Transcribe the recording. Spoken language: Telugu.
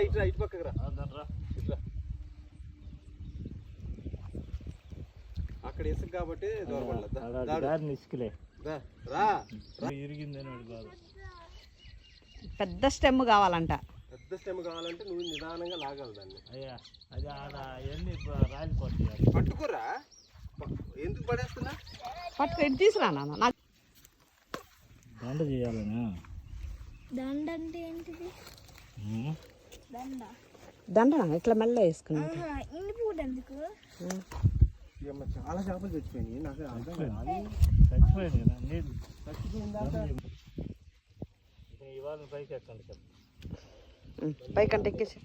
ఇట్రా ఇటు పక్కకు రా. ఇట్లా అక్కడ ఇసుక కాబట్టి పెద్ద స్టెమ్ కావాలంట. పెద్ద స్టెమ్ కావాలంటే నువ్వు నిదానంగా లాగాలి దాన్ని. అయ్యా అది అవన్నీ రాలిపోతాయి. పట్టుకురా, ఎందుకు పడేస్తున్నా? పట్టుకు ఎటు తీసుకురా నాన్న. నాకు దండ చేయాలనా? దండ అంటే ఏంటిది? దండ దండ ఇట్లా మెల్ల వేసుకున్నా. ఇన్ని పూట ఎందుకు? చాలా చేపలు చచ్చిపోయినాయి. నాకు అర్థం కాదు. చచ్చిపోయింది కదా నీళ్ళు ఇవాళ పైకి ఎక్కండి. పైకంటే ఎక్కేసి